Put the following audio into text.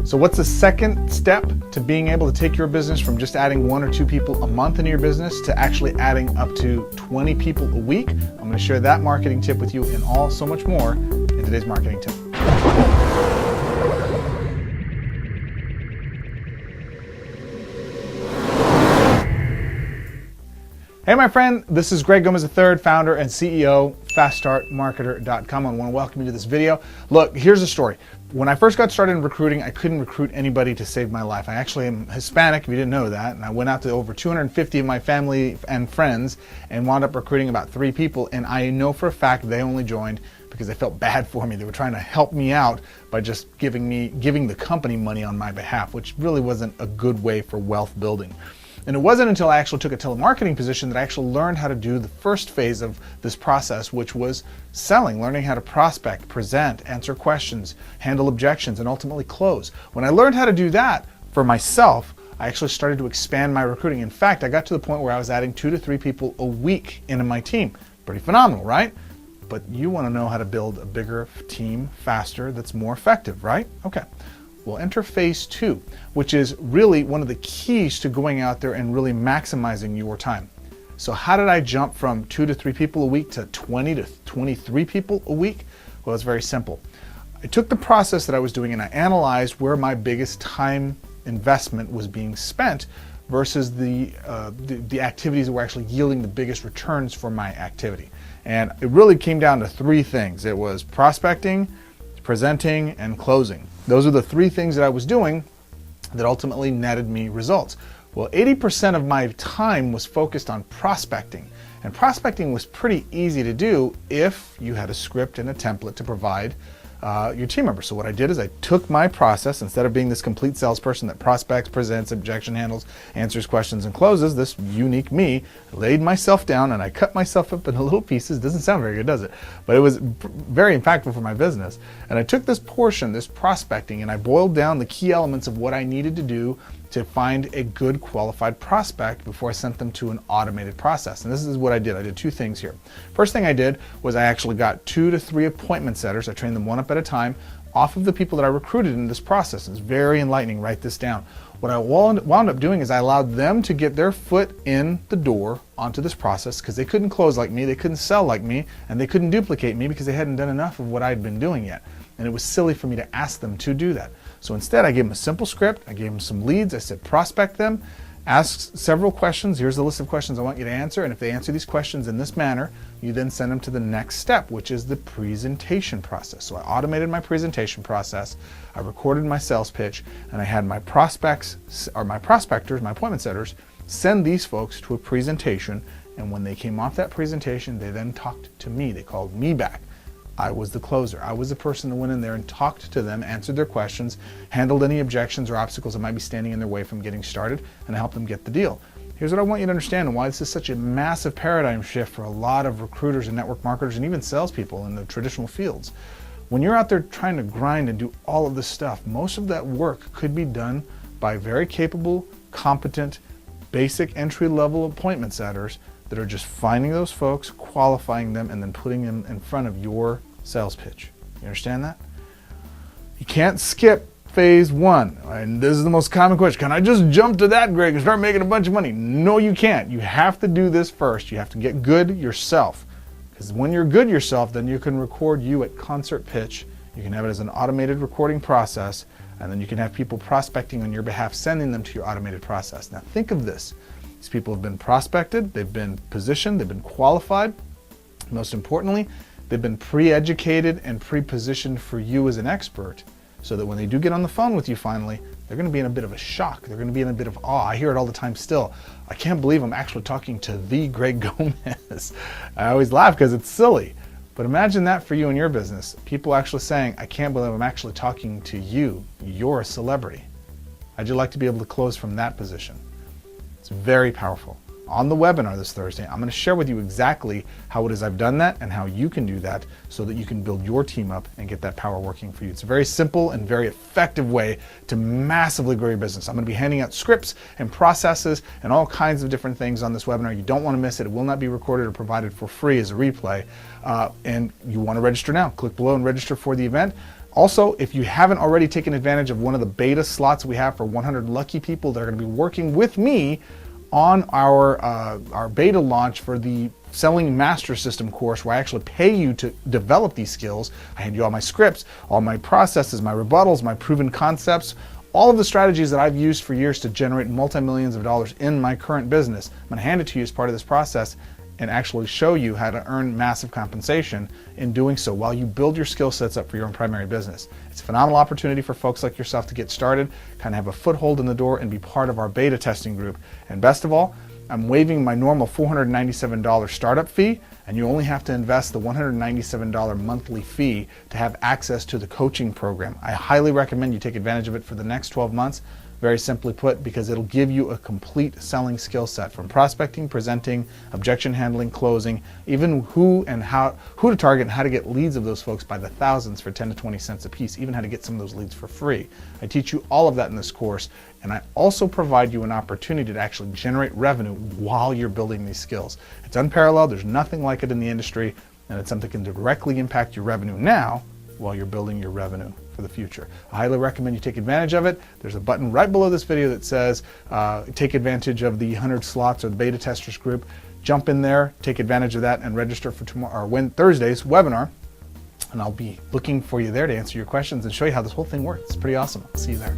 So what's the second step to being able to take your business from just adding 1 or 2 people a month into your business to actually adding up to 20 people a week? I'm going to share that marketing tip with you and so much more in today's marketing tip. Hey my friend, this is Greg Gomez III, founder and CEO, FastStartMarketer.com. I want to welcome you to this video. Look, here's the story. When I first got started in recruiting, I couldn't recruit anybody to save my life. I actually am Hispanic, if you didn't know that, and I went out to over 250 of my family and friends and wound up recruiting about 3 people, and I know for a fact they only joined because they felt bad for me. They were trying to help me out by just giving the company money on my behalf, which really wasn't a good way for wealth building. And it wasn't until I actually took a telemarketing position that I actually learned how to do the first phase of this process, which was selling, learning how to prospect, present, answer questions, handle objections, and ultimately close. When I learned how to do that for myself, I actually started to expand my recruiting. In fact, I got to the point where I was adding 2 to 3 people a week into my team. Pretty phenomenal, right? But you want to know how to build a bigger team faster that's more effective, right? Okay. We'll enter phase 2, which is really one of the keys to going out there and really maximizing your time. So how did I jump from 2 to 3 people a week to 20 to 23 people a week? Well, it's very simple. I took the process that I was doing and I analyzed where my biggest time investment was being spent versus the activities that were actually yielding the biggest returns for my activity. And it really came down to 3 things. It was prospecting, presenting, and closing. Those are the 3 things that I was doing that ultimately netted me results. Well, 80% of my time was focused on prospecting. And prospecting was pretty easy to do if you had a script and a template to provide your team members. So what I did is I took my process, instead of being this complete salesperson that prospects, presents, objection handles, answers questions, and closes, this unique me, laid myself down and I cut myself up into little pieces. Doesn't sound very good, does it? But it was very impactful for my business. And I took this portion, this prospecting, and I boiled down the key elements of what I needed to do to find a good qualified prospect before I sent them to an automated process. And this is what I did. I did 2 things here. First thing I did was I actually got 2 to 3 appointment setters. I trained them 1 up at a time off of the people that I recruited in this process. It's very enlightening. Write this down. What I wound up doing is I allowed them to get their foot in the door onto this process because they couldn't close like me, they couldn't sell like me, and they couldn't duplicate me because they hadn't done enough of what I'd been doing yet. And it was silly for me to ask them to do that. So instead, I gave them a simple script. I gave them some leads. I said, prospect them, ask several questions. Here's the list of questions I want you to answer. And if they answer these questions in this manner, you then send them to the next step, which is the presentation process. So I automated my presentation process. I recorded my sales pitch, and I had my prospects, or my prospectors, my appointment setters, send these folks to a presentation. And when they came off that presentation, they then talked to me. They called me back. I was the closer. I was the person that went in there and talked to them, answered their questions, handled any objections or obstacles that might be standing in their way from getting started, and I helped them get the deal. Here's what I want you to understand and why this is such a massive paradigm shift for a lot of recruiters and network marketers and even salespeople in the traditional fields. When you're out there trying to grind and do all of this stuff, most of that work could be done by very capable, competent, basic entry-level appointment setters that are just finding those folks, qualifying them, and then putting them in front of your sales pitch. You understand that? You can't skip phase 1. And this is the most common question. Can I just jump to that, Greg, and start making a bunch of money? No, you can't. You have to do this first. You have to get good yourself. Because when you're good yourself, then you can record you at concert pitch. You can have it as an automated recording process, and then you can have people prospecting on your behalf, sending them to your automated process. Now think of this. These people have been prospected, they've been positioned, they've been qualified. Most importantly, they've been pre-educated and pre-positioned for you as an expert so that when they do get on the phone with you finally, they're going to be in a bit of a shock. They're going to be in a bit of awe. I hear it all the time still. I can't believe I'm actually talking to the Greg Gomez. I always laugh because it's silly. But imagine that for you in your business. People actually saying, I can't believe I'm actually talking to you. You're a celebrity. How'd you like to be able to close from that position? It's very powerful. On the webinar this Thursday, I'm going to share with you exactly how it is I've done that and how you can do that so that you can build your team up and get that power working for you. It's a very simple and very effective way to massively grow your business. I'm going to be handing out scripts and processes and all kinds of different things on this webinar. You don't want to miss it. It will not be recorded or provided for free as a replay. And you want to register now. Click below and register for the event. Also, if you haven't already taken advantage of one of the beta slots we have for 100 lucky people that are going to be working with me on our beta launch for the Selling Master System course, where I actually pay you to develop these skills. I hand you all my scripts, all my processes, my rebuttals, my proven concepts, all of the strategies that I've used for years to generate multi-millions of dollars in my current business. I'm going to hand it to you as part of this process and actually show you how to earn massive compensation in doing so while you build your skill sets up for your own primary business. It's a phenomenal opportunity for folks like yourself to get started, kind of have a foothold in the door and be part of our beta testing group. And best of all, I'm waiving my normal $497 startup fee, and you only have to invest the $197 monthly fee to have access to the coaching program. I highly recommend you take advantage of it for the next 12 months. Very simply put, because it'll give you a complete selling skill set from prospecting, presenting, objection handling, closing, even who to target and how to get leads of those folks by the thousands for 10 to 20 cents a piece, even how to get some of those leads for free. I teach you all of that in this course, and I also provide you an opportunity to actually generate revenue while you're building these skills. It's unparalleled, there's nothing like it in the industry, and it's something that can directly impact your revenue now while you're building your revenue for the future. I highly recommend you take advantage of it. There's a button right below this video that says take advantage of the 100 slots or the beta testers group. Jump in there, take advantage of that, and register for tomorrow or Thursday's webinar. And I'll be looking for you there to answer your questions and show you how this whole thing works. It's pretty awesome. I'll see you there.